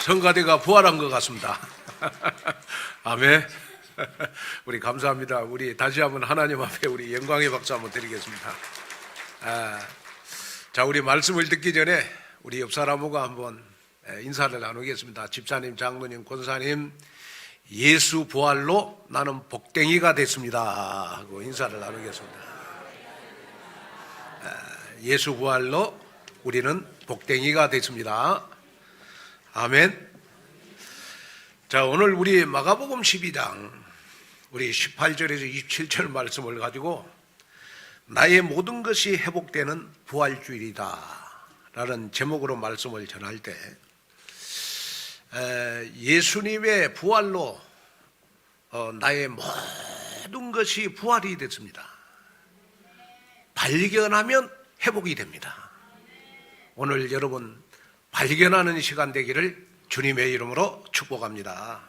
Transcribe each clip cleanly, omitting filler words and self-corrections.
성가대가 부활한 것 같습니다. 아멘. 우리 감사합니다. 우리 다시 한번 하나님 앞에 우리 영광의 박수 한번 드리겠습니다. 자, 우리 말씀을 듣기 전에 우리 옆 사람하고 한번 인사를 나누겠습니다. 집사님, 장로님, 권사님, 예수 부활로 나는 복댕이가 됐습니다 하고 인사를 나누겠습니다. 예수 부활로 우리는 복댕이가 됐습니다. 아멘. 자, 오늘 우리 마가복음 12장 우리 18절에서 27절 말씀을 가지고 나의 모든 것이 회복되는 부활주일이다 라는 제목으로 말씀을 전할 때 예수님의 부활로 나의 모든 것이 부활이 됐습니다. 발견하면 회복이 됩니다. 오늘 여러분 발견하는 시간 되기를 주님의 이름으로 축복합니다.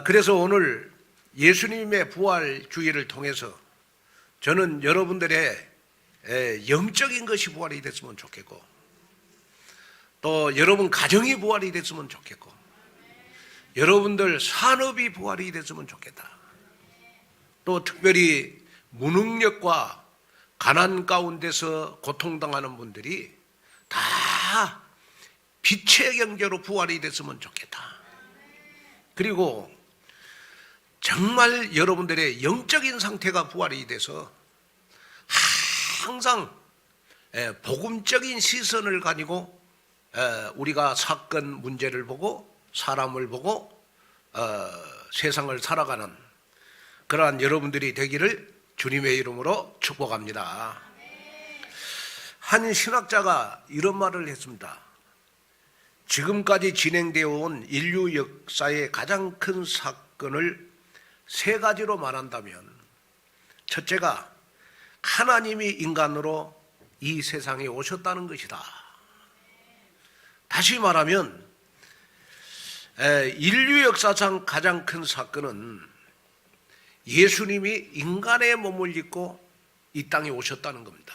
그래서 오늘 예수님의 부활주의를 통해서 저는 여러분들의 영적인 것이 부활이 됐으면 좋겠고, 또 여러분 가정이 부활이 됐으면 좋겠고, 여러분들 산업이 부활이 됐으면 좋겠다. 또 특별히 무능력과 가난 가운데서 고통당하는 분들이 다 빛의 경제로 부활이 됐으면 좋겠다. 그리고 정말 여러분들의 영적인 상태가 부활이 돼서 항상 복음적인 시선을 가지고 우리가 사건 문제를 보고 사람을 보고 세상을 살아가는 그러한 여러분들이 되기를 주님의 이름으로 축복합니다. 한 신학자가 이런 말을 했습니다. 지금까지 진행되어 온 인류 역사의 가장 큰 사건을 세 가지로 말한다면, 첫째가 하나님이 인간으로 이 세상에 오셨다는 것이다. 다시 말하면 인류 역사상 가장 큰 사건은 예수님이 인간의 몸을 입고 이 땅에 오셨다는 겁니다.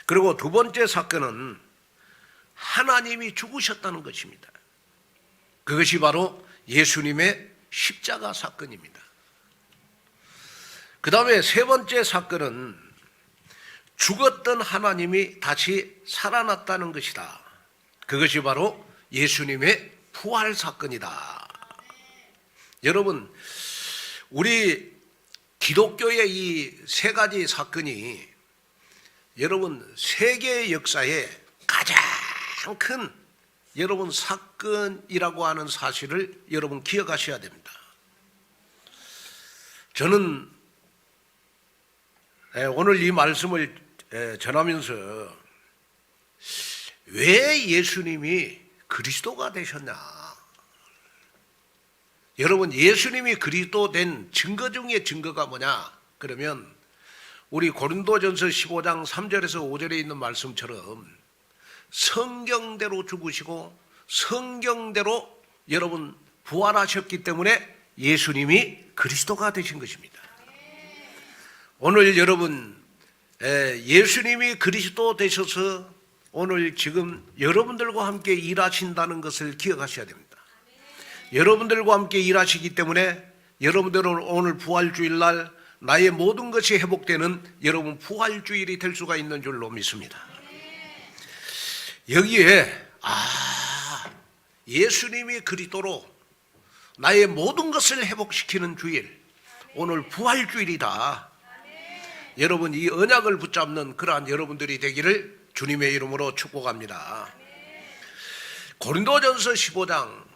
그리고 두 번째 사건은 하나님이 죽으셨다는 것입니다. 그것이 바로 예수님의 십자가 사건입니다. 그 다음에 세 번째 사건은 죽었던 하나님이 다시 살아났다는 것이다. 그것이 바로 예수님의 부활 사건이다. 여러분, 우리 기독교의 이 세 가지 사건이 여러분 세계 역사에 가장 큰 여러분 사건이라고 하는 사실을 여러분 기억하셔야 됩니다. 저는 오늘 이 말씀을 전하면서 왜 예수님이 그리스도가 되셨냐? 여러분, 예수님이 그리스도 된 증거 중에 증거가 뭐냐? 그러면 우리 고린도전서 15장 3절에서 5절에 있는 말씀처럼 성경대로 죽으시고 성경대로 여러분 부활하셨기 때문에 예수님이 그리스도가 되신 것입니다. 오늘 여러분 예수님이 그리스도 되셔서 오늘 지금 여러분들과 함께 일하신다는 것을 기억하셔야 됩니다. 여러분들과 함께 일하시기 때문에 여러분들은 오늘 부활주일날 나의 모든 것이 회복되는 여러분 부활주일이 될 수가 있는 줄로 믿습니다. 여기에 예수님이 그리스도로 나의 모든 것을 회복시키는 주일, 오늘 부활주일이다. 여러분 이 언약을 붙잡는 그러한 여러분들이 되기를 주님의 이름으로 축복합니다. 고린도전서 15장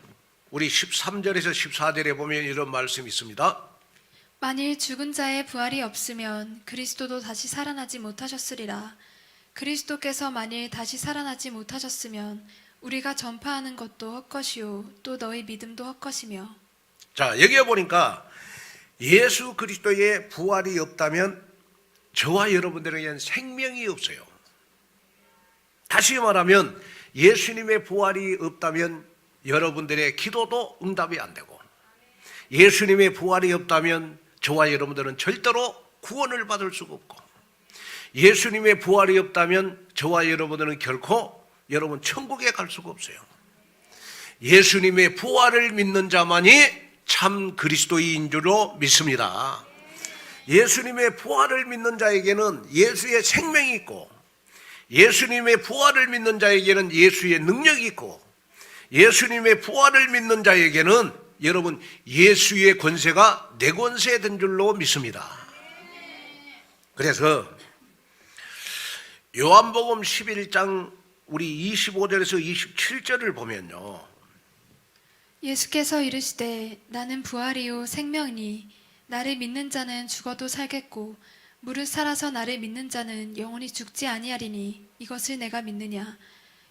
우리 13절에서 14절에 보면 이런 말씀이 있습니다. 만일 죽은 자의 부활이 없으면 그리스도도 다시 살아나지 못하셨으리라. 그리스도께서 만일 다시 살아나지 못하셨으면 우리가 전파하는 것도 헛것이요 또 너희 믿음도 헛것이며. 자, 여기에 보니까 예수 그리스도의 부활이 없다면 저와 여러분들에게는 생명이 없어요. 다시 말하면 예수님의 부활이 없다면 여러분들의 기도도 응답이 안 되고, 예수님의 부활이 없다면 저와 여러분들은 절대로 구원을 받을 수가 없고, 예수님의 부활이 없다면 저와 여러분들은 결코 여러분 천국에 갈 수가 없어요. 예수님의 부활을 믿는 자만이 참 그리스도인인 줄로 믿습니다. 예수님의 부활을 믿는 자에게는 예수의 생명이 있고, 예수님의 부활을 믿는 자에게는 예수의 능력이 있고, 예수님의 부활을 믿는 자에게는 여러분 예수의 권세가 내 권세 된 줄로 믿습니다. 그래서 요한복음 11장 우리 25절에서 27절을 보면요, 예수께서 이르시되 나는 부활이요 생명이니 나를 믿는 자는 죽어도 살겠고 무릇 살아서 나를 믿는 자는 영원히 죽지 아니하리니 이것을 내가 믿느냐.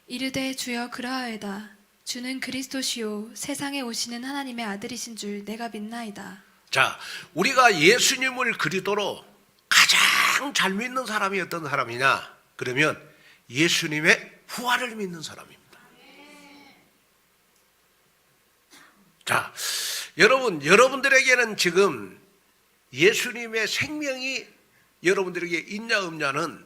이르되 주여 그러하여다. 주는 그리스도시요 세상에 오시는 하나님의 아들이신 줄 내가 믿나이다. 자, 우리가 예수님을 그리스도로 가장 잘 믿는 사람이 어떤 사람이냐? 그러면 예수님의 부활을 믿는 사람입니다. 자, 여러분들에게는 지금 예수님의 생명이 여러분들에게 있냐 없냐는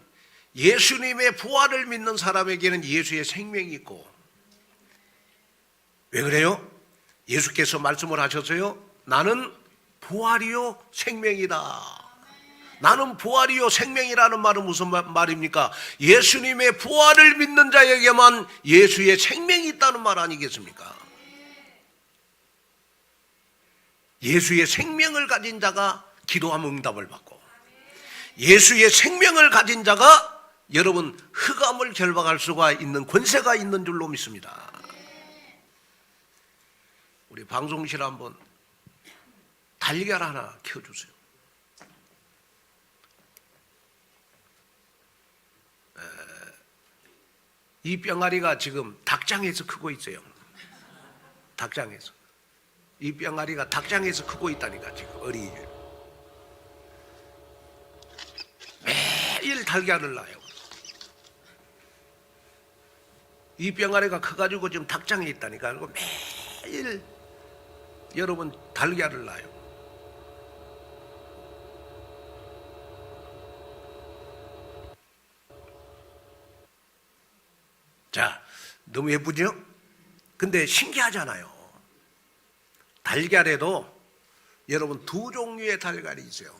예수님의 부활을 믿는 사람에게는 예수의 생명이 있고, 왜 그래요? 예수께서 말씀을 하셨어요. 나는 부활이요 생명이다. 나는 부활이요 생명이라는 말은 무슨 말입니까? 예수님의 부활을 믿는 자에게만 예수의 생명이 있다는 말 아니겠습니까? 예수의 생명을 가진 자가 기도하면 응답을 받고, 예수의 생명을 가진 자가 여러분 흑암을 결박할 수가 있는 권세가 있는 줄로 믿습니다. 우리 방송실 한번 달걀 하나 켜주세요. 이 병아리가 지금 닭장에서 크고 있어요. 닭장에서. 이 병아리가 닭장에서 크고 있다니까 지금 어린이. 매일 달걀을 낳아요. 이 병아리가 커가지고 지금 닭장에 있다니까. 그리고 매일 여러분 달걀을 낳아요. 자, 너무 예쁘죠? 근데 신기하잖아요. 달걀에도 여러분 두 종류의 달걀이 있어요.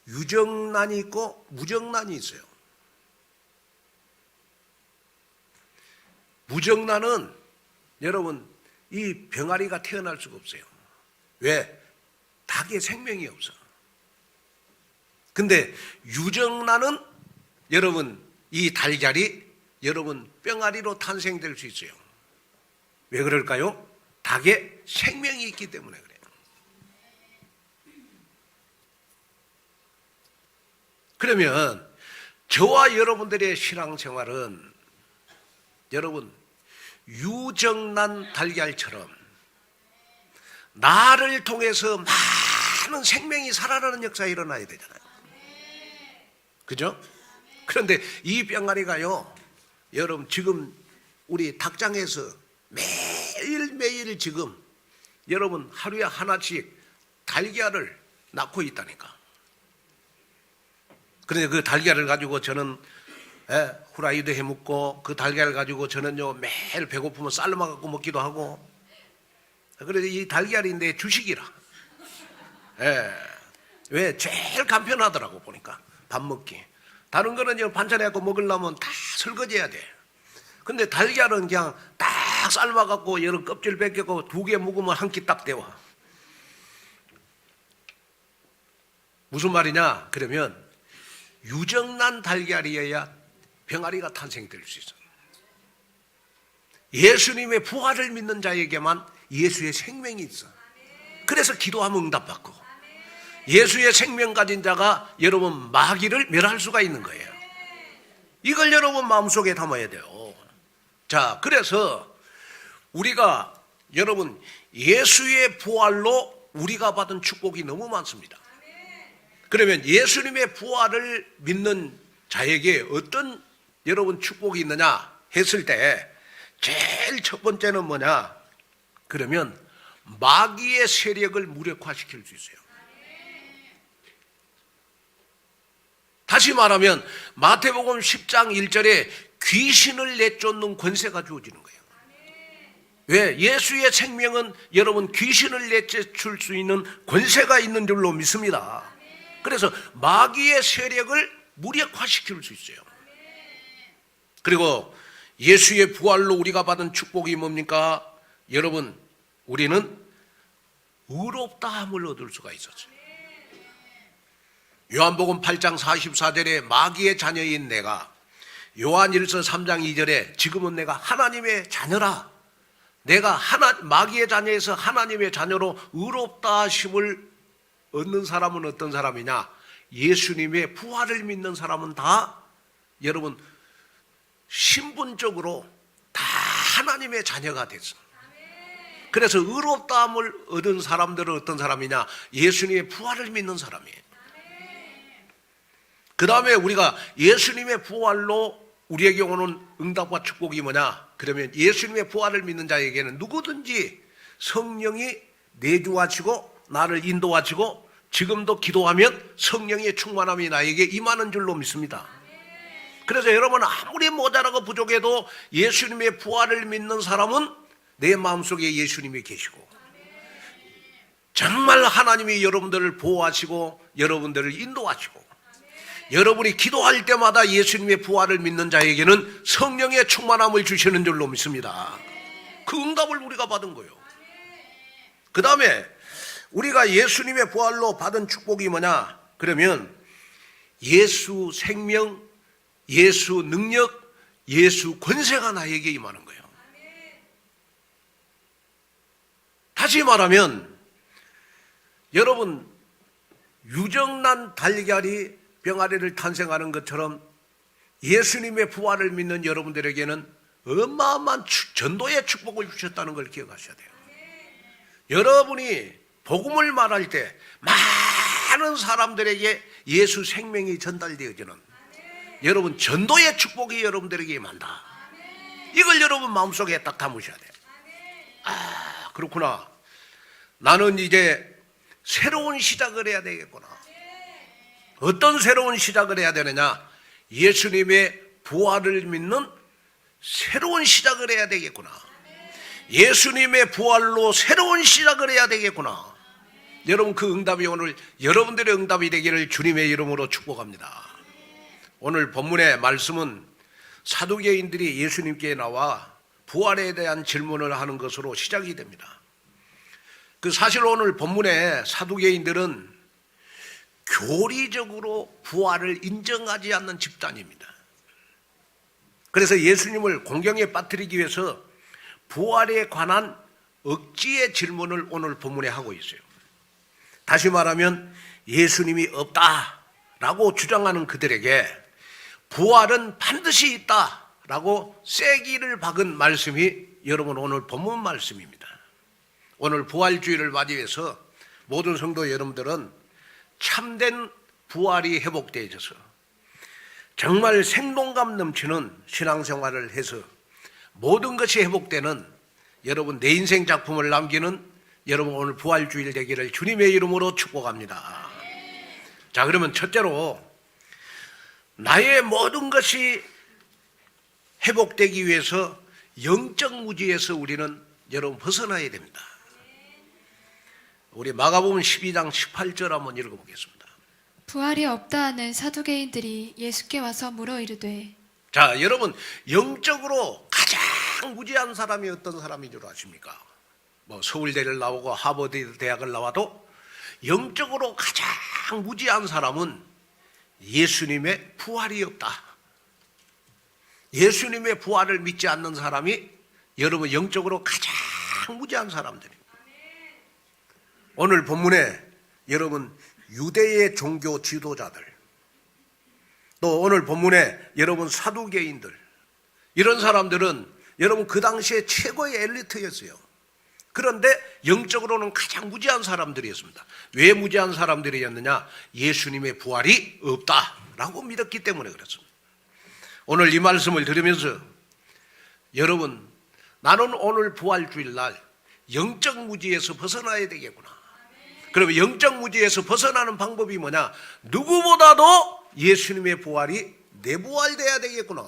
유정란이 있고 무정란이 있어요. 무정란은 여러분 이 병아리가 태어날 수가 없어요. 왜? 닭의 생명이 없어. 근데 유정란은 여러분 이 달걀이 여러분 병아리로 탄생될 수 있어요. 왜 그럴까요? 닭의 생명이 있기 때문에 그래요. 그러면 저와 여러분들의 신앙생활은 여러분 유정란 달걀처럼 나를 통해서 많은 생명이 살아나는 역사가 일어나야 되잖아요. 그죠? 그런데 이 병아리가요, 여러분 지금 우리 닭장에서 매일매일 지금 여러분 하루에 하나씩 달걀을 낳고 있다니까. 그런데 그 달걀을 가지고 저는 후라이도 해 먹고, 그 달걀을 가지고 저는요 매일 배고프면 삶아 갖고 먹기도 하고. 그래서 이 달걀이 내 주식이라. 왜? 제일 간편하더라고 보니까 밥 먹기. 다른 거는 반찬해 갖고 먹으려면 다 설거지해야 돼. 근데 달걀은 그냥 딱 삶아 갖고 여러 껍질 벗기고 두 개 먹으면 한 끼 딱 데워. 무슨 말이냐? 그러면 유정란 달걀이어야 병아리가 탄생될 수 있어요. 예수님의 부활을 믿는 자에게만 예수의 생명이 있어. 그래서 기도하면 응답받고, 예수의 생명 가진 자가 여러분 마귀를 멸할 수가 있는 거예요. 이걸 여러분 마음속에 담아야 돼요. 자, 그래서 우리가 여러분 예수의 부활로 우리가 받은 축복이 너무 많습니다. 그러면 예수님의 부활을 믿는 자에게 어떤 여러분 축복이 있느냐 했을 때 제일 첫 번째는 뭐냐? 그러면 마귀의 세력을 무력화시킬 수 있어요. 다시 말하면 마태복음 10장 1절에 귀신을 내쫓는 권세가 주어지는 거예요. 왜? 예수의 생명은 여러분 귀신을 내쫓을 수 있는 권세가 있는 줄로 믿습니다. 그래서 마귀의 세력을 무력화시킬 수 있어요. 그리고 예수의 부활로 우리가 받은 축복이 뭡니까? 여러분, 우리는 의롭다함을 얻을 수가 있었어요. 요한복음 8장 44절에 마귀의 자녀인 내가, 요한일서 3장 2절에 지금은 내가 하나님의 자녀라, 내가 마귀의 자녀에서 하나님의 자녀로 의롭다 하심을 얻는 사람은 어떤 사람이냐? 예수님의 부활을 믿는 사람은 다 여러분 신분적으로 다 하나님의 자녀가 됐어. 그래서 의롭다함을 얻은 사람들은 어떤 사람이냐? 예수님의 부활을 믿는 사람이에요. 그 다음에 우리가 예수님의 부활로 우리에게 오는 응답과 축복이 뭐냐? 그러면 예수님의 부활을 믿는 자에게는 누구든지 성령이 내주하시고 나를 인도하시고 지금도 기도하면 성령의 충만함이 나에게 임하는 줄로 믿습니다. 그래서 여러분, 아무리 모자라고 부족해도 예수님의 부활을 믿는 사람은 내 마음속에 예수님이 계시고 정말 하나님이 여러분들을 보호하시고 여러분들을 인도하시고 여러분이 기도할 때마다 예수님의 부활을 믿는 자에게는 성령의 충만함을 주시는 줄로 믿습니다. 그 응답을 우리가 받은 거예요. 그 다음에 우리가 예수님의 부활로 받은 축복이 뭐냐? 그러면 예수 생명, 예수 능력, 예수 권세가 나에게 임하는 거예요. 다시 말하면 여러분, 유정란 달걀이 병아리를 탄생하는 것처럼 예수님의 부활을 믿는 여러분들에게는 어마어마한 전도의 축복을 주셨다는 걸 기억하셔야 돼요. 여러분이 복음을 말할 때 많은 사람들에게 예수 생명이 전달되어지는 여러분 전도의 축복이 여러분들에게 임한다. 이걸 여러분 마음속에 딱 담으셔야 돼요. 아, 그렇구나. 나는 이제 새로운 시작을 해야 되겠구나. 어떤 새로운 시작을 해야 되느냐? 예수님의 부활을 믿는 새로운 시작을 해야 되겠구나. 예수님의 부활로 새로운 시작을 해야 되겠구나. 여러분, 그 응답이 오늘 여러분들의 응답이 되기를 주님의 이름으로 축복합니다. 오늘 본문의 말씀은 사두개인들이 예수님께 나와 부활에 대한 질문을 하는 것으로 시작이 됩니다. 그 사실 오늘 본문의 사두개인들은 교리적으로 부활을 인정하지 않는 집단입니다. 그래서 예수님을 공경에 빠뜨리기 위해서 부활에 관한 억지의 질문을 오늘 본문에 하고 있어요. 다시 말하면 예수님이 없다라고 주장하는 그들에게 부활은 반드시 있다라고 쐐기를 박은 말씀이 여러분 오늘 본문 말씀입니다. 오늘 부활주의를 맞이해서 모든 성도 여러분들은 참된 부활이 회복되어져서 정말 생동감 넘치는 신앙생활을 해서 모든 것이 회복되는 여러분 내 인생 작품을 남기는 여러분 오늘 부활주일 되기를 주님의 이름으로 축복합니다. 자, 그러면 첫째로 나의 모든 것이 회복되기 위해서 영적 무지에서 우리는 여러분 벗어나야 됩니다. 우리 마가복음 12장 18절 한번 읽어보겠습니다. 부활이 없다 하는 사두개인들이 예수께 와서 물어 이르되. 자, 여러분 영적으로 가장 무지한 사람이 어떤 사람인 줄 아십니까? 뭐 서울대를 나오고 하버드 대학을 나와도 영적으로 가장 무지한 사람은 예수님의 부활이 없다. 예수님의 부활을 믿지 않는 사람이 여러분 영적으로 가장 무지한 사람들입니다. 오늘 본문에 여러분 유대의 종교 지도자들, 또 오늘 본문에 여러분 사두개인들, 이런 사람들은 여러분 그 당시에 최고의 엘리트였어요. 그런데 영적으로는 가장 무지한 사람들이었습니다. 왜 무지한 사람들이었느냐? 예수님의 부활이 없다라고 믿었기 때문에 그렇습니다. 오늘 이 말씀을 들으면서 여러분, 나는 오늘 부활주일 날 영적 무지에서 벗어나야 되겠구나. 그러면 영적 무지에서 벗어나는 방법이 뭐냐? 누구보다도 예수님의 부활이 내 부활돼야 되겠구나.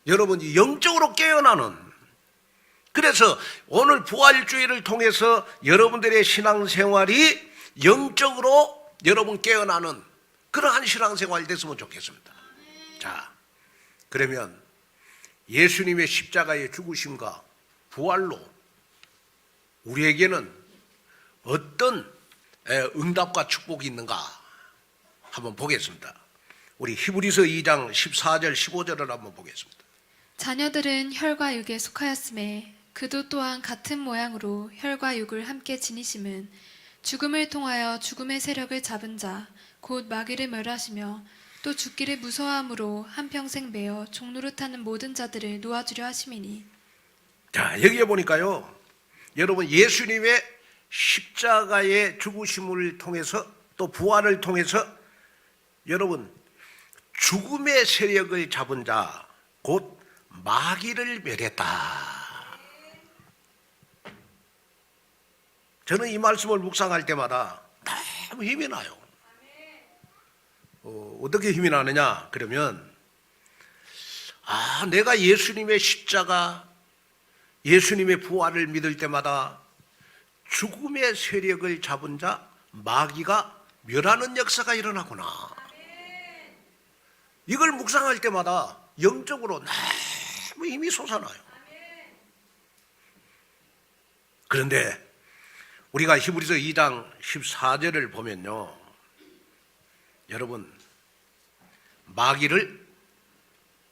여러분, 영적으로 깨어나는 그래서 오늘 부활주의를 통해서 여러분들의 신앙생활이 영적으로 여러분 깨어나는 그러한 신앙생활이 됐으면 좋겠습니다. 자, 그러면 예수님의 십자가의 죽으심과 부활로 우리에게는 어떤 응답과 축복이 있는가 한번 보겠습니다. 우리 히브리서 2장 14절 15절을 한번 보겠습니다. 자녀들은 혈과 육에 속하였음에 그도 또한 같은 모양으로 혈과 육을 함께 지니심은 죽음을 통하여 죽음의 세력을 잡은 자 곧 마귀를 멸하시며 또 죽기를 무서워함으로 한평생 매어 종노릇하는 모든 자들을 놓아주려 하심이니. 자, 여기에 보니까요, 여러분 예수님의 십자가의 죽으심을 통해서 또 부활을 통해서 여러분 죽음의 세력을 잡은 자 곧 마귀를 멸했다. 저는 이 말씀을 묵상할 때마다 너무 힘이 나요. 어떻게 힘이 나느냐 그러면 내가 예수님의 십자가 예수님의 부활을 믿을 때마다 죽음의 세력을 잡은 자 마귀가 멸하는 역사가 일어나구나. 이걸 묵상할 때마다 영적으로 너무 힘이 솟아나요. 그런데 우리가 히브리서 2장 14절을 보면요, 여러분 마귀를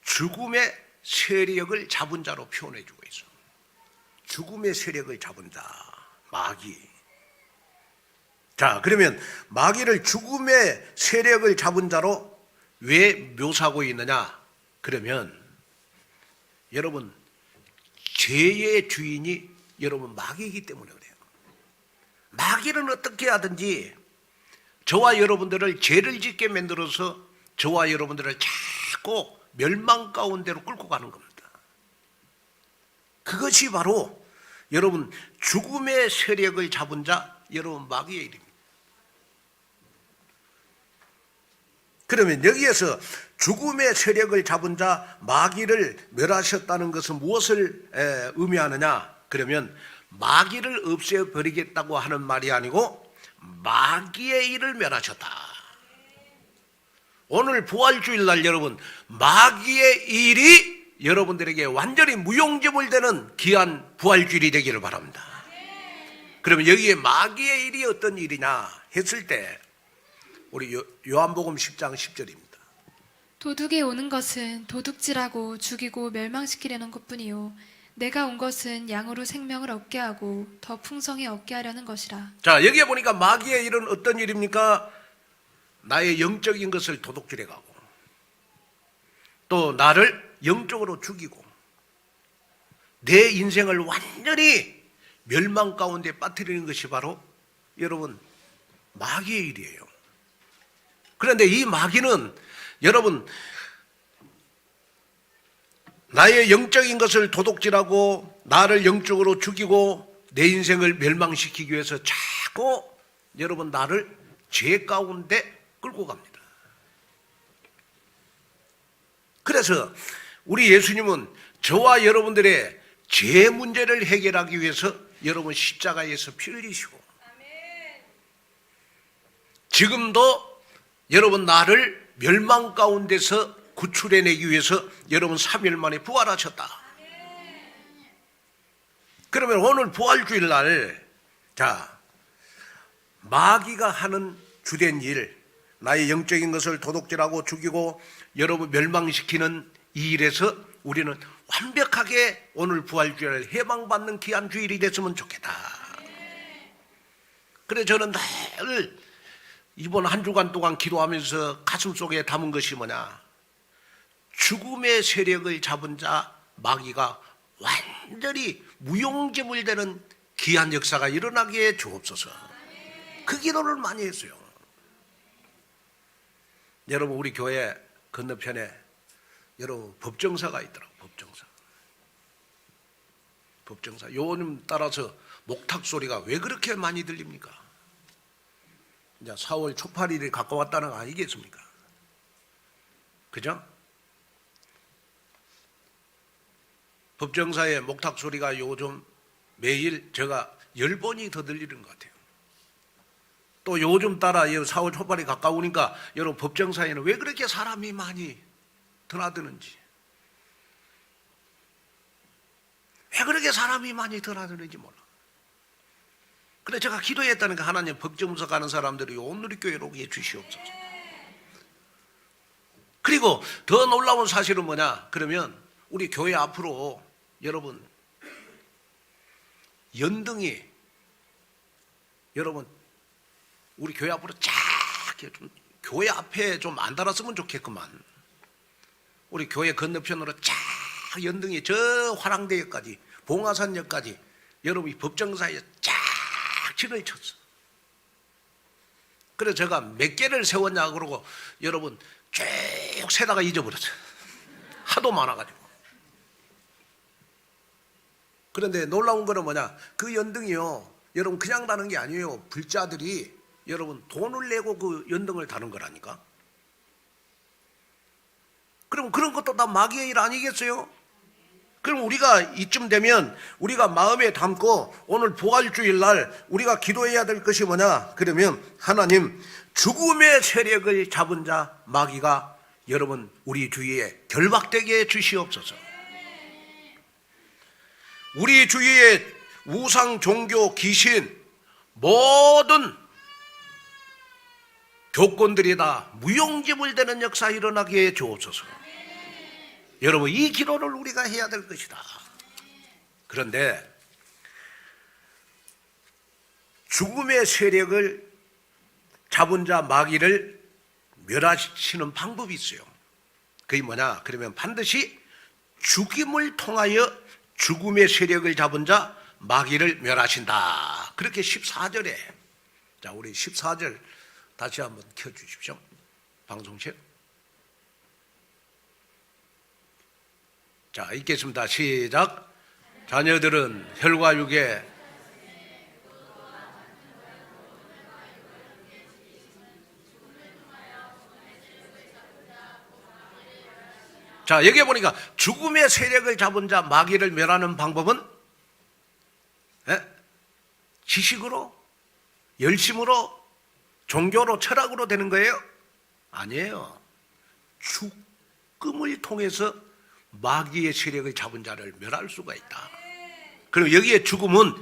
죽음의 세력을 잡은 자로 표현해 주고 있어요. 죽음의 세력을 잡은 자 마귀. 자, 그러면 마귀를 죽음의 세력을 잡은 자로 왜 묘사하고 있느냐 그러면 여러분 죄의 주인이 여러분 마귀이기 때문에 그래요. 마귀는 어떻게 하든지 저와 여러분들을 죄를 짓게 만들어서 저와 여러분들을 자꾸 멸망 가운데로 끌고 가는 겁니다. 그것이 바로 여러분 죽음의 세력을 잡은 자 여러분 마귀의 일입니다. 그러면 여기에서 죽음의 세력을 잡은 자 마귀를 멸하셨다는 것은 무엇을 의미하느냐 그러면 마귀를 없애버리겠다고 하는 말이 아니고 마귀의 일을 멸하셨다. 오늘 부활주일날 여러분 마귀의 일이 여러분들에게 완전히 무용지물되는 귀한 부활주일이 되기를 바랍니다. 그러면 여기에 마귀의 일이 어떤 일이냐 했을 때 우리 요한복음 10장 10절입니다. 도둑이 오는 것은 도둑질하고 죽이고 멸망시키려는 것뿐이요 내가 온 것은 양으로 생명을 얻게 하고 더 풍성히 얻게 하려는 것이라. 자, 여기에 보니까 마귀의 일은 어떤 일입니까? 나의 영적인 것을 도둑질해 가고 또 나를 영적으로 죽이고 내 인생을 완전히 멸망 가운데 빠뜨리는 것이 바로 여러분 마귀의 일이에요. 그런데 이 마귀는 여러분 나의 영적인 것을 도둑질하고 나를 영적으로 죽이고 내 인생을 멸망시키기 위해서 자꾸 여러분 나를 죄 가운데 끌고 갑니다. 그래서 우리 예수님은 저와 여러분들의 죄 문제를 해결하기 위해서 여러분 십자가에서 피를 흘리시고 지금도 여러분 나를 멸망 가운데서 구출해내기 위해서 여러분 3일 만에 부활하셨다. 그러면 오늘 부활주일 날 자 마귀가 하는 주된 일 나의 영적인 것을 도둑질하고 죽이고 여러분 멸망시키는 이 일에서 우리는 완벽하게 오늘 부활주일을 해방받는 귀한 주일이 됐으면 좋겠다. 그래서 저는 늘 이번 한 주간 동안 기도하면서 가슴속에 담은 것이 뭐냐 죽음의 세력을 잡은 자 마귀가 완전히 무용지물되는 귀한 역사가 일어나게 주옵소서. 그 기도를 많이 했어요. 여러분 우리 교회 건너편에 여러분 법정사가 있더라고요. 법정사 요즘 따라서 목탁 소리가 왜 그렇게 많이 들립니까? 이제 4월 초파일이 가까웠다는 거 아니겠습니까? 그죠? 법정사의 목탁 소리가 요즘 매일 제가 10번이 더 들리는 것 같아요. 또 요즘 따라 4월 초반에 가까우니까 여러분 법정사에는 왜 그렇게 사람이 많이 드나드는지, 왜 그렇게 사람이 많이 드나드는지 몰라. 그래 제가 기도했다는 게 하나님 법정사 가는 사람들이 온누리교회로 오게 해주시옵소서. 그리고 더 놀라운 사실은 뭐냐 그러면 우리 교회 앞으로 여러분 연등이 여러분 우리 교회 앞으로 쫙 좀 교회 앞에 좀 안 달았으면 좋겠구만. 우리 교회 건너편으로 쫙 연등이 저 화랑대역까지 봉화산역까지 여러분이 법정사에 쫙 진을 쳤어. 그래서 제가 몇 개를 세웠냐 그러고 여러분 쭉 세다가 잊어버렸어요. 하도 많아가지고. 그런데 놀라운 거는 뭐냐 그 연등이요 여러분 그냥 다는 게 아니에요. 불자들이 여러분 돈을 내고 그 연등을 다는 거라니까. 그럼 그런 것도 다 마귀의 일 아니겠어요? 그럼 우리가 이쯤 되면 우리가 마음에 담고 오늘 부활주일 날 우리가 기도해야 될 것이 뭐냐 그러면 하나님 죽음의 세력을 잡은 자 마귀가 여러분 우리 주위에 결박되게 해 주시옵소서. 우리 주위에 우상 종교 귀신 모든 교권들이 다 무용지물되는 역사 일어나게 해 주옵소서. 여러분 이 기도를 우리가 해야 될 것이다. 그런데 죽음의 세력을 잡은 자 마귀를 멸하시는 방법이 있어요. 그게 뭐냐 그러면 반드시 죽임을 통하여 죽음의 세력을 잡은 자 마귀를 멸하신다. 그렇게 14절에 자 우리 14절 다시 한번 켜주십시오. 방송실. 자 읽겠습니다. 시작. 자녀들은 혈과 육에 자 여기 보니까 죽음의 세력을 잡은 자 마귀를 멸하는 방법은 지식으로 열심으로 종교로 철학으로 되는 거예요? 아니에요. 죽음을 통해서 마귀의 세력을 잡은 자를 멸할 수가 있다. 그럼 여기에 죽음은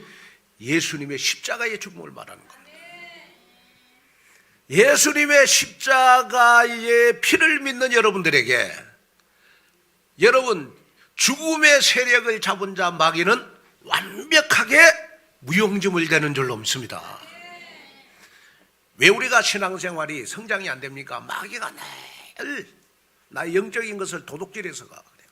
예수님의 십자가의 죽음을 말하는 겁니다. 예수님의 십자가의 피를 믿는 여러분들에게 여러분 죽음의 세력을 잡은 자 마귀는 완벽하게 무용지물 되는 줄로 믿습니다. 왜 우리가 신앙생활이 성장이 안 됩니까? 마귀가 늘 나의 영적인 것을 도둑질해서가 그래요.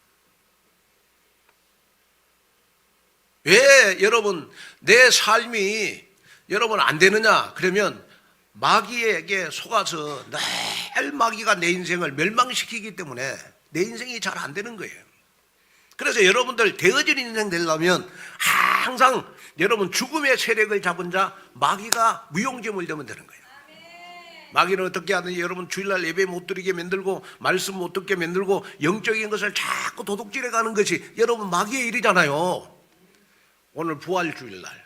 왜 여러분 내 삶이 여러분 안 되느냐? 그러면 마귀에게 속아서 늘 마귀가 내 인생을 멸망시키기 때문에 내 인생이 잘 안 되는 거예요. 그래서 여러분들 되어진 인생 되려면 항상 여러분 죽음의 세력을 잡은 자 마귀가 무용지물 되면 되는 거예요. 마귀는 어떻게 하느니 여러분 주일날 예배 못 드리게 만들고 말씀 못 듣게 만들고 영적인 것을 자꾸 도둑질해 가는 것이 여러분 마귀의 일이잖아요. 오늘 부활주일날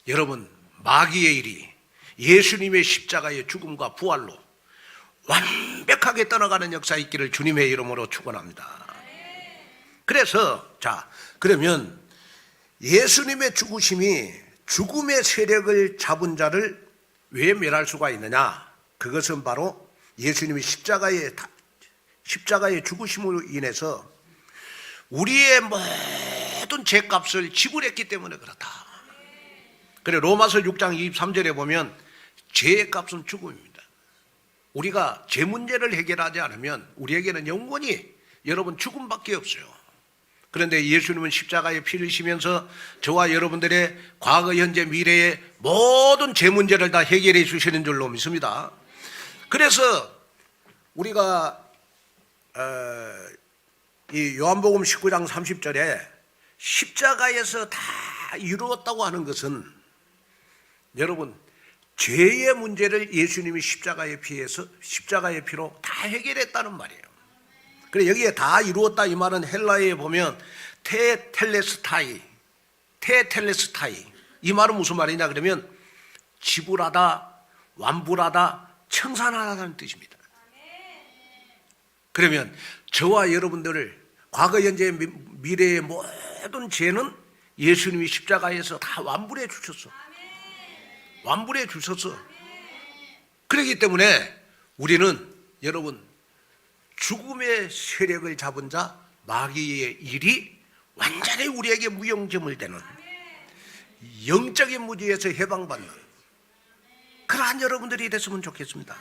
여러분 마귀의 일이 예수님의 십자가의 죽음과 부활로 완벽하게 떠나가는 역사 있기를 주님의 이름으로 축원합니다. 그래서 자 그러면 예수님의 죽으심이 죽음의 세력을 잡은 자를 왜 멸할 수가 있느냐? 그것은 바로 예수님이 십자가의 죽으심으로 인해서 우리의 모든 죄값을 지불했기 때문에 그렇다. 그래 로마서 6장 23절에 보면 죄의 값은 죽음입니다. 우리가 죄 문제를 해결하지 않으면 우리에게는 영원히 여러분 죽음밖에 없어요. 그런데 예수님은 십자가에 피를 흘리시면서 저와 여러분들의 과거, 현재, 미래의 모든 죄 문제를 다 해결해 주시는 줄로 믿습니다. 그래서 우리가 이 요한복음 19장 30절에 십자가에서 다 이루었다고 하는 것은 여러분 죄의 문제를 예수님이 십자가의 피로 다 해결했다는 말이에요. 그래 여기에 다 이루었다 이 말은 헬라어에 보면 테텔레스타이 이 말은 무슨 말이냐 그러면 지불하다, 완불하다, 청산하다는 뜻입니다. 그러면 저와 여러분들을 과거, 현재, 미래의 모든 죄는 예수님이 십자가에서 다 완불해 주셨어. 완불해 주셨어. 그렇기 때문에 우리는 여러분 죽음의 세력을 잡은 자 마귀의 일이 완전히 우리에게 무용지물 되는 영적인 무지에서 해방받는 그러한 여러분들이 됐으면 좋겠습니다.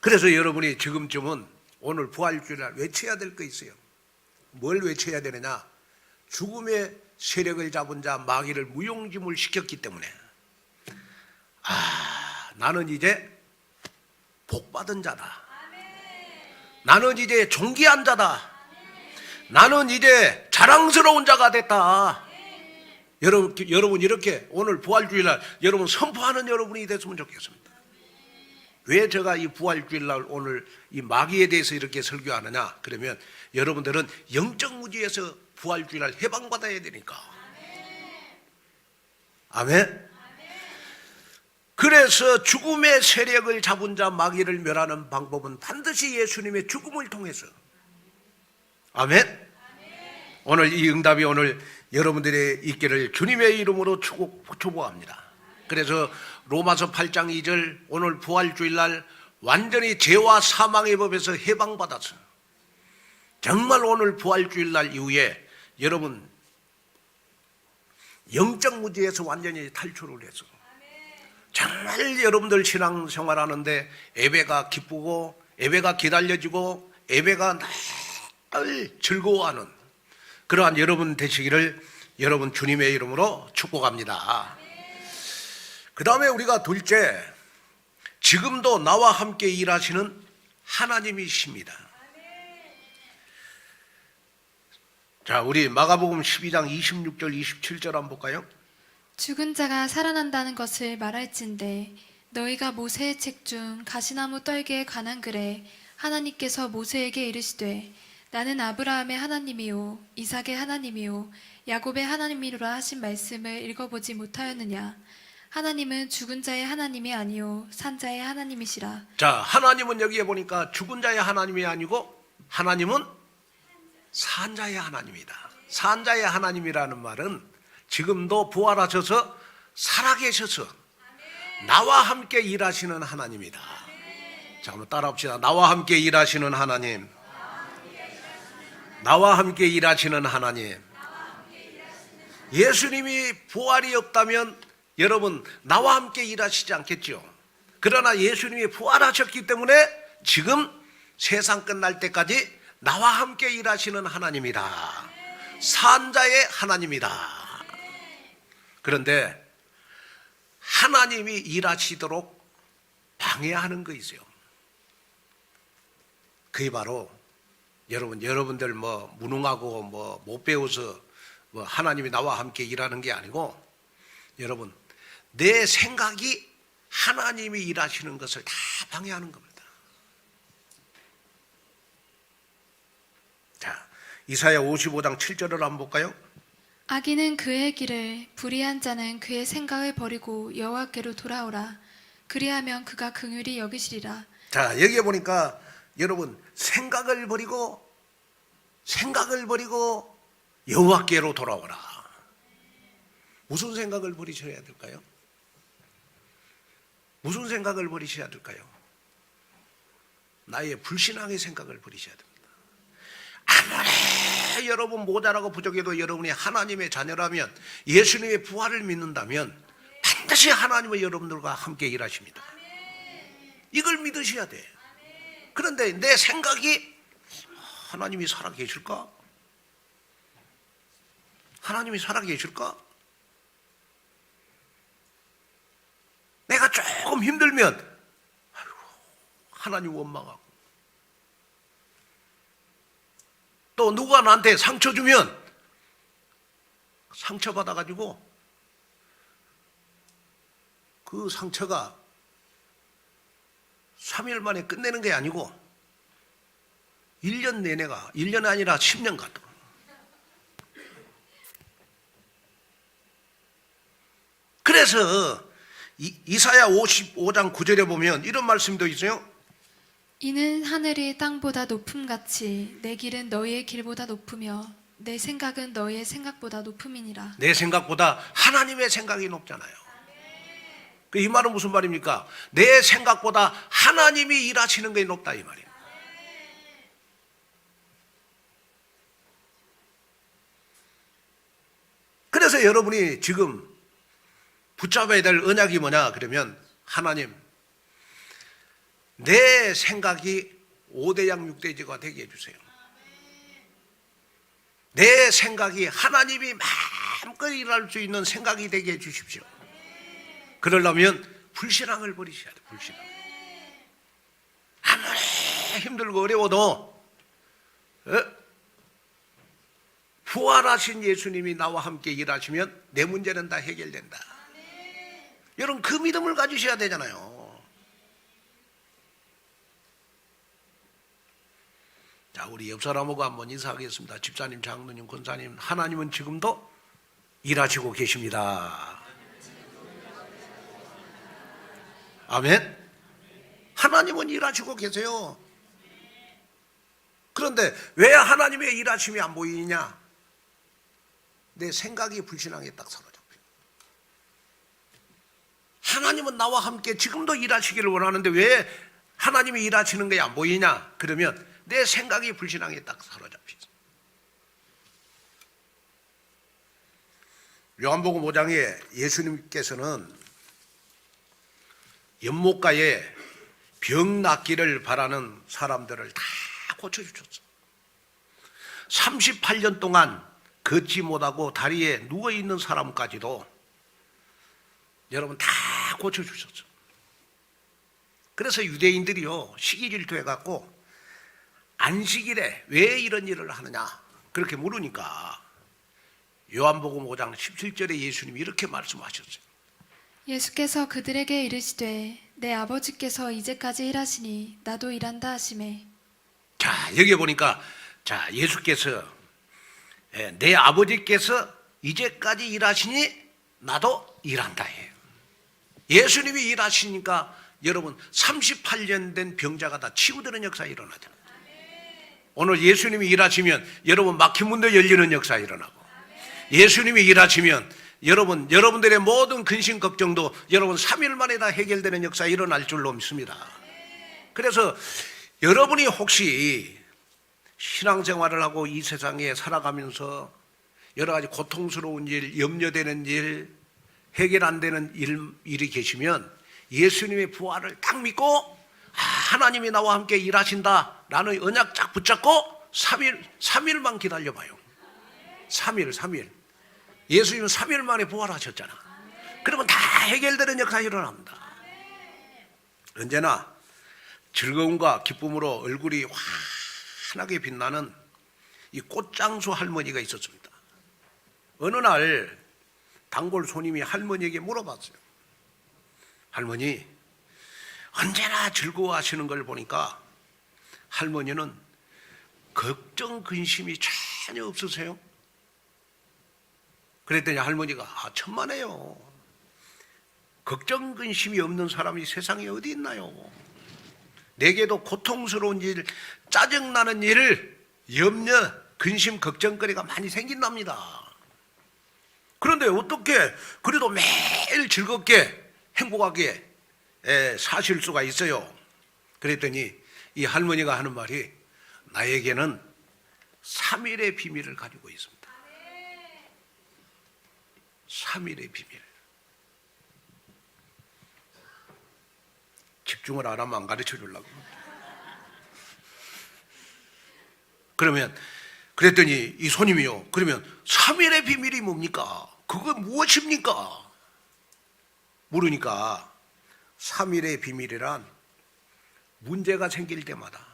그래서 여러분이 지금쯤은 오늘 부활주일날 외쳐야 될 거 있어요. 뭘 외쳐야 되느냐? 죽음의 세력을 잡은 자 마귀를 무용지물 시켰기 때문에 나는 이제 복받은 자다. 나는 이제 존귀한 자다. 나는 이제 자랑스러운 자가 됐다. 여러분 이렇게 오늘 부활주일날 여러분 선포하는 여러분이 됐으면 좋겠습니다. 왜 제가 이 부활주일날 오늘 이 마귀에 대해서 이렇게 설교하느냐? 그러면 여러분들은 영적 무지에서 부활주일날 해방받아야 되니까. 아멘. 그래서 죽음의 세력을 잡은 자 마귀를 멸하는 방법은 반드시 예수님의 죽음을 통해서. 아멘. 오늘 이 응답이 오늘 여러분들의 있기를 주님의 이름으로 축복합니다. 그래서 로마서 8장 2절 오늘 부활주일날 완전히 죄와 사망의 법에서 해방받아서 정말 오늘 부활주일날 이후에 여러분 영적 무지에서 완전히 탈출을 해서 정말 여러분들 신앙생활하는데 예배가 기쁘고 예배가 기다려지고 예배가 늘 즐거워하는 그러한 여러분 되시기를 여러분 주님의 이름으로 축복합니다. 그 다음에 우리가 둘째, 지금도 나와 함께 일하시는 하나님이십니다. 자, 우리 마가복음 12장 26절 27절 한번 볼까요? 죽은 자가 살아난다는 것을 말할진대 너희가 모세의 책 중 가시나무 떨기에 관한 글에 하나님께서 모세에게 이르시되 나는 아브라함의 하나님이요 이삭의 하나님이요 야곱의 하나님이로라 하신 말씀을 읽어보지 못하였느냐. 하나님은 죽은 자의 하나님이 아니요 산 자의 하나님이시라. 자, 하나님은 여기에 보니까 죽은 자의 하나님이 아니고 하나님은 산 자의 하나님이다. 산 자의 하나님이라는 말은 지금도 부활하셔서 살아계셔서 나와 함께 일하시는 하나님이다. 자, 한번 따라합시다. 나와 함께 일하시는 하나님. 나와 함께 일하시는 하나님. 예수님이 부활이 없다면 여러분 나와 함께 일하시지 않겠죠. 그러나 예수님이 부활하셨기 때문에 지금 세상 끝날 때까지 나와 함께 일하시는 하나님이다. 산자의 하나님이다. 그런데 하나님이 일하시도록 방해하는 거 있어요. 그게 바로 여러분들 무능하고 못 배워서 하나님이 나와 함께 일하는 게 아니고 여러분 내 생각이 하나님이 일하시는 것을 다 방해하는 겁니다. 자, 이사야 55장 7절을 한번 볼까요? 악인은 그의 길을 불의한 자는 그의 생각을 버리고 여호와께로 돌아오라. 그리하면 그가 긍휼히 여기시리라. 자, 여기에 보니까 여러분 생각을 버리고 여호와께로 돌아오라. 무슨 생각을 버리셔야 될까요? 무슨 생각을 버리셔야 될까요? 나의 불신앙의 생각을 버리셔야 됩니다. 아무리 여러분 모자라고 부족해도 여러분이 하나님의 자녀라면 예수님의 부활을 믿는다면 반드시 하나님은 여러분들과 함께 일하십니다. 이걸 믿으셔야 돼. 그런데 내 생각이 하나님이 살아계실까? 하나님이 살아계실까? 내가 조금 힘들면 하나님 원망하고 또 누가 나한테 상처 주면 상처받아가지고 그 상처가 3일 만에 끝내는 게 아니고 1년 내내가 1년이 아니라 10년 가도. 그래서 이사야 55장 9절에 보면 이런 말씀도 있어요. 이는 하늘이 땅보다 높음같이 내 길은 너희의 길보다 높으며 내 생각은 너희의 생각보다 높음이니라. 내 생각보다 하나님의 생각이 높잖아요. 이 말은 무슨 말입니까? 내 생각보다 하나님이 일하시는 게 높다 이 말이에요. 그래서 여러분이 지금 붙잡아야 될 언약이 뭐냐 그러면 하나님 내 생각이 5대양 6대지가 되게 해주세요. 내 생각이 하나님이 마음껏 일할 수 있는 생각이 되게 해주십시오. 그러려면 불신앙을 버리셔야 돼요. 불신앙. 아무리 힘들고 어려워도 부활하신 예수님이 나와 함께 일하시면 내 문제는 다 해결된다. 여러분 그 믿음을 가지셔야 되잖아요. 자, 우리 옆 사람하고 한번 인사하겠습니다. 집사님, 장로님, 권사님, 하나님은 지금도 일하시고 계십니다. 아멘. 하나님은 일하시고 계세요. 그런데 왜 하나님의 일하심이 안 보이냐? 내 생각이 불신앙에 딱 사로잡혀요. 하나님은 나와 함께 지금도 일하시기를 원하는데 왜 하나님이 일하시는 게 안 보이냐? 그러면 내 생각이 불신앙에 딱 사로잡히죠. 요한복음 5장에 예수님께서는 연못가에 병 낫기를 바라는 사람들을 다 고쳐주셨어. 38년 동안 걷지 못하고 다리에 누워있는 사람까지도 여러분 다 고쳐주셨어. 그래서 유대인들이요 시기 질투해갖고 안식일에 왜 이런 일을 하느냐 그렇게 물으니까 요한복음 5장 17절에 예수님이 이렇게 말씀하셨어요. 예수께서 그들에게 이르시되 내 아버지께서 이제까지 일하시니 나도 일한다 하시매. 자, 여기 보니까 자, 예수께서 내 아버지께서 이제까지 일하시니 나도 일한다 해요. 예수님이 일하시니까 여러분 38년 된 병자가 다 치유되는 역사 일어나잖아요. 오늘 예수님이 일하시면 여러분 막힌 문도 열리는 역사 일어나고 예수님이 일하시면 여러분들의 모든 근심 걱정도 여러분 3일 만에 다 해결되는 역사 일어날 줄로 믿습니다. 그래서 여러분이 혹시 신앙생활을 하고 이 세상에 살아가면서 여러 가지 고통스러운 일, 염려되는 일, 해결 안 되는 일이 계시면 예수님의 부활을 딱 믿고 하나님이 나와 함께 일하신다 라는 언약 쫙 붙잡고 3일만 기다려봐요. 3일. 예수님은 3일 만에 부활하셨잖아. 그러면 다 해결되는 역사가 일어납니다. 언제나 즐거움과 기쁨으로 얼굴이 환하게 빛나는 이 꽃장수 할머니가 있었습니다. 어느 날 단골 손님이 할머니에게 물어봤어요. 할머니, 언제나 즐거워하시는 걸 보니까 할머니는 걱정, 근심이 전혀 없으세요? 그랬더니 할머니가 천만에요. 걱정, 근심이 없는 사람이 세상에 어디 있나요? 내게도 고통스러운 일, 짜증나는 일, 염려, 근심, 걱정거리가 많이 생긴답니다. 그런데 어떻게 그래도 매일 즐겁게 행복하게 사실 수가 있어요? 그랬더니 이 할머니가 하는 말이 나에게는 3일의 비밀을 가지고 있습니다. 3일의 비밀. 집중을 안 하면 안 가르쳐 주려고. 그랬더니 이 손님이요. 그러면 3일의 비밀이 뭡니까? 그거 무엇입니까? 모르니까 3일의 비밀이란 문제가 생길 때마다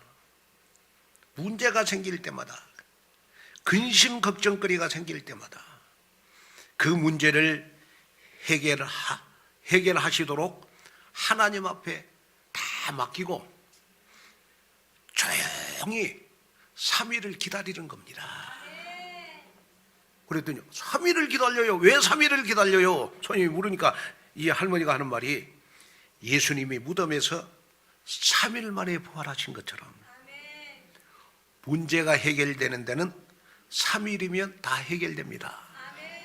근심 걱정거리가 생길 때마다 그 문제를 해결하시도록 하나님 앞에 다 다 맡기고 조용히 3일을 기다리는 겁니다. 그랬더니 3일을 기다려요. 왜 3일을 기다려요? 손님이 물으니까 이 할머니가 하는 말이 예수님이 무덤에서 3일 만에 부활하신 것처럼 문제가 해결되는 데는 3일이면 다 해결됩니다.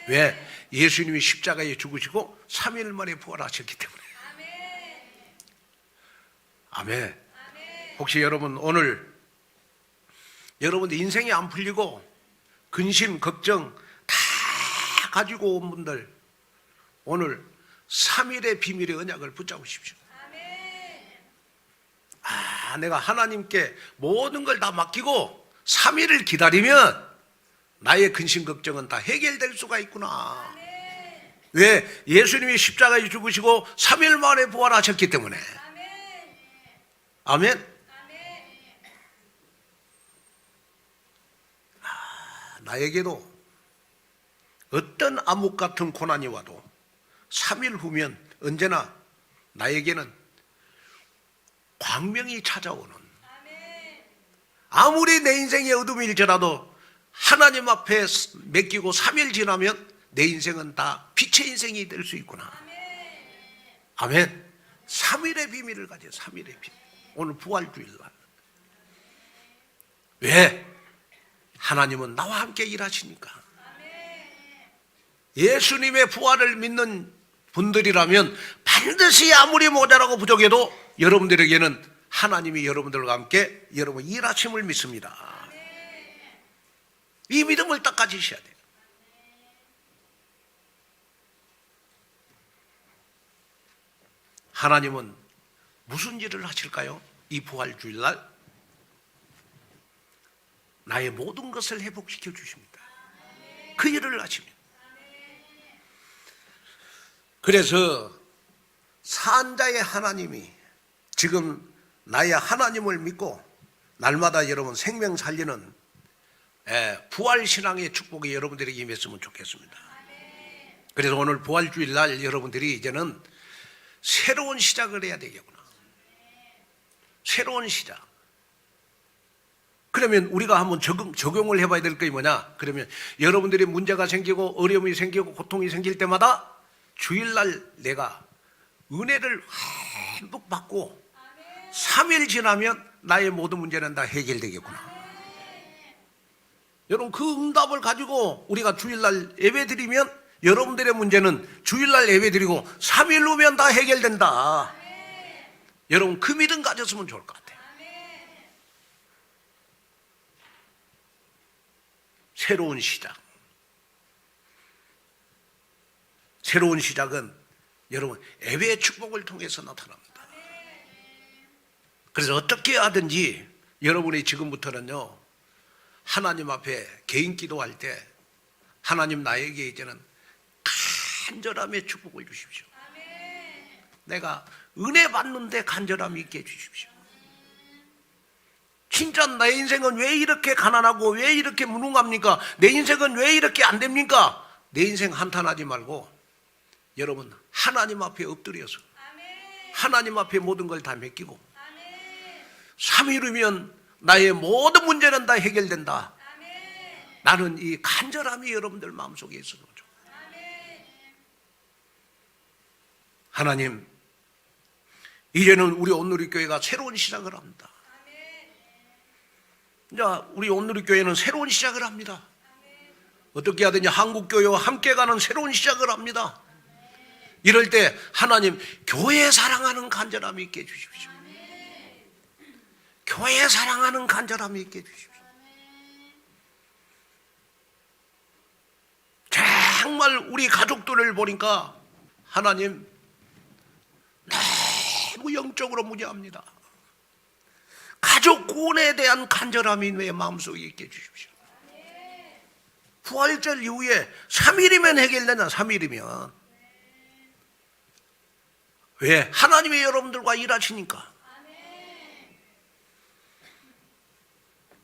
왜? 예수님이 십자가에 죽으시고 3일 만에 부활하셨기 때문에. 아멘. 혹시 여러분 오늘 여러분들 인생이 안 풀리고 근심, 걱정 다 가지고 온 분들 오늘 3일의 비밀의 언약을 붙잡으십시오. 내가 하나님께 모든 걸 다 맡기고 3일을 기다리면 나의 근심 걱정은 다 해결될 수가 있구나. 왜? 예수님이 십자가에 죽으시고 3일 만에 부활하셨기 때문에. 아멘. 나에게도 어떤 암흑 같은 고난이 와도 3일 후면 언제나 나에게는 광명이 찾아오는, 아무리 내 인생의 어둠일지라도 하나님 앞에 맡기고 3일 지나면 내 인생은 다 빛의 인생이 될 수 있구나. 아멘. 3일의 비밀을 가져요. 3일의 비밀. 오늘 부활주일날. 왜? 하나님은 나와 함께 일하시니까. 예수님의 부활을 믿는 분들이라면 반드시 아무리 모자라고 부족해도 여러분들에게는 하나님이 여러분들과 함께 여러분 일하심을 믿습니다. 이 믿음을 딱 가지셔야 돼요. 하나님은 무슨 일을 하실까요? 이 부활주일날 나의 모든 것을 회복시켜 주십니다. 그 일을 하십니다. 그래서 산자의 하나님이 지금 나의 하나님을 믿고 날마다 여러분 생명 살리는 부활신앙의 축복이 여러분들에게 임했으면 좋겠습니다. 그래서 오늘 부활주일날 여러분들이 이제는 새로운 시작을 해야 되겠구나. 새로운 시작. 그러면 우리가 한번 적용을 해봐야 될 게 뭐냐? 그러면 여러분들이 문제가 생기고 어려움이 생기고 고통이 생길 때마다 주일날 내가 은혜를 한복 받고 3일 지나면 나의 모든 문제는 다 해결되겠구나. 여러분 그 응답을 가지고 우리가 주일날 예배 드리면 여러분들의 문제는 주일날 예배 드리고 3일 후면 다 해결된다. 여러분 그 믿음 가졌으면 좋을 것 같아요. 새로운 시작. 새로운 시작은 여러분 예배의 축복을 통해서 나타납니다. 그래서 어떻게 하든지 여러분이 지금부터는요 하나님 앞에 개인 기도할 때 하나님 나에게 이제는 간절함의 축복을 주십시오. 내가 은혜 받는데 간절함이 있게 해주십시오. 진짜 내 인생은 왜 이렇게 가난하고 왜 이렇게 무능합니까? 내 인생은 왜 이렇게 안 됩니까? 내 인생 한탄하지 말고 여러분 하나님 앞에 엎드려서 하나님 앞에 모든 걸 다 맡기고 3일 후면 나의 모든 문제는 다 해결된다. 나는 이 간절함이 여러분들 마음속에 있어도 좋아요. 하나님 이제는 우리 온누리교회가 새로운 시작을 합니다. 이제 우리 온누리교회는 새로운 시작을 합니다. 어떻게 하든지 한국교회와 함께 가는 새로운 시작을 합니다. 이럴 때 하나님 교회 사랑하는 간절함이 있게 해주십시오. 교회 사랑하는 간절함이 있게 해주십시오. 정말 우리 가족들을 보니까 하나님 너무 영적으로 무죄합니다. 가족 구원에 대한 간절함이 내 마음속에 있게 해주십시오. 부활절 이후에 3일이면 해결된다. 3일이면 왜? 하나님이 여러분들과 일하시니까.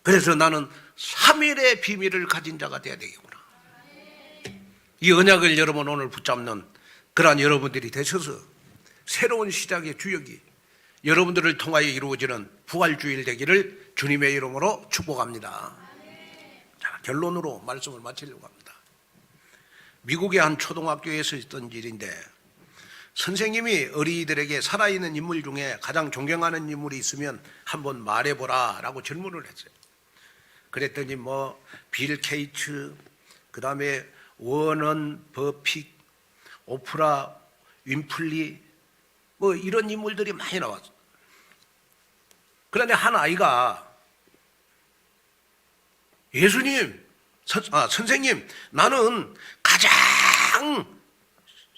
그래서 나는 3일의 비밀을 가진 자가 되어야 되겠구나. 이 언약을 여러분 오늘 붙잡는 그러한 여러분들이 되셔서 새로운 시작의 주역이 여러분들을 통하여 이루어지는 부활주일 되기를 주님의 이름으로 축복합니다. 자, 결론으로 말씀을 마치려고 합니다. 미국의 한 초등학교에서 있던 일인데 선생님이 어린이들에게 살아있는 인물 중에 가장 존경하는 인물이 있으면 한번 말해보라 라고 질문을 했어요. 그랬더니 빌 게이츠, 그 다음에 워런 버핏, 오프라 윈플리 이런 인물들이 많이 나왔어요. 그런데 한 아이가 선생님, 나는 가장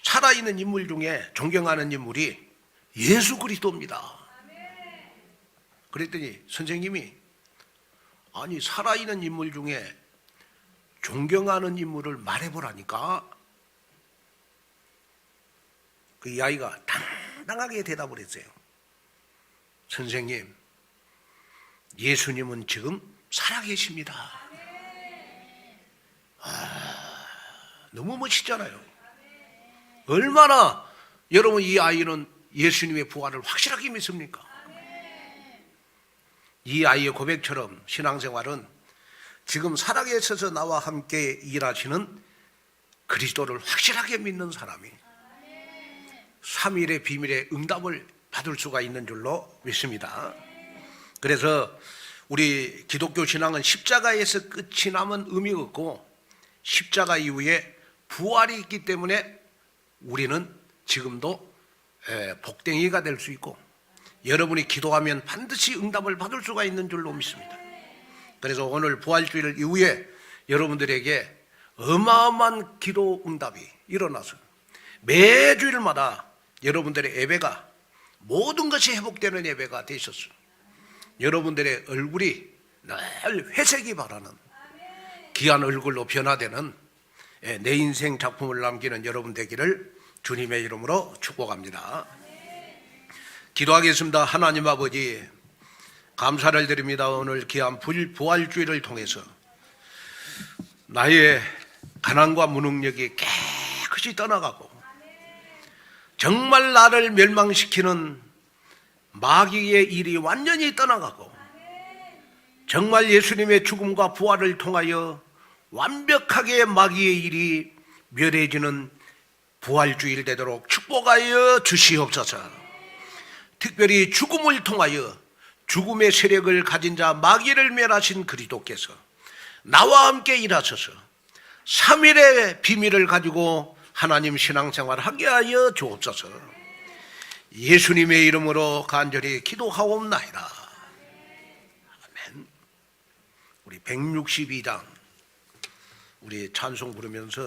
살아있는 인물 중에 존경하는 인물이 예수 그리스도입니다. 그랬더니 선생님이 아니 살아있는 인물 중에 존경하는 인물을 말해보라니까. 그 아이가 당당하게 대답을 했어요. 선생님, 예수님은 지금 살아계십니다. 너무 멋있잖아요. 얼마나 여러분 이 아이는 예수님의 부활을 확실하게 믿습니까? 이 아이의 고백처럼 신앙생활은 지금 살아계셔서 나와 함께 일하시는 그리스도를 확실하게 믿는 사람이 3일의 비밀의 응답을 받을 수가 있는 줄로 믿습니다. 그래서 우리 기독교 신앙은 십자가에서 끝이 나면 의미가 없고 십자가 이후에 부활이 있기 때문에 우리는 지금도 복댕이가 될 수 있고 여러분이 기도하면 반드시 응답을 받을 수가 있는 줄로 믿습니다. 그래서 오늘 부활주일 이후에 여러분들에게 어마어마한 기도 응답이 일어나서 매주일마다 여러분들의 예배가 모든 것이 회복되는 예배가 되셨어요. 여러분들의 얼굴이 늘 회색이 바라는 귀한 얼굴로 변화되는 내 인생 작품을 남기는 여러분 되기를 주님의 이름으로 축복합니다. 기도하겠습니다. 하나님 아버지, 감사를 드립니다. 오늘 귀한 부활주일을 통해서 나의 가난과 무능력이 깨끗이 떠나가고 정말 나를 멸망시키는 마귀의 일이 완전히 떠나가고 정말 예수님의 죽음과 부활을 통하여 완벽하게 마귀의 일이 멸해지는 부활주일 되도록 축복하여 주시옵소서. 특별히 죽음을 통하여 죽음의 세력을 가진 자 마귀를 멸하신 그리스도께서 나와 함께 일하셔서 3일의 비밀을 가지고 하나님 신앙생활을 하게 하여 주옵소서. 예수님의 이름으로 간절히 기도하옵나이다. 아멘. 우리 162장 우리 찬송 부르면서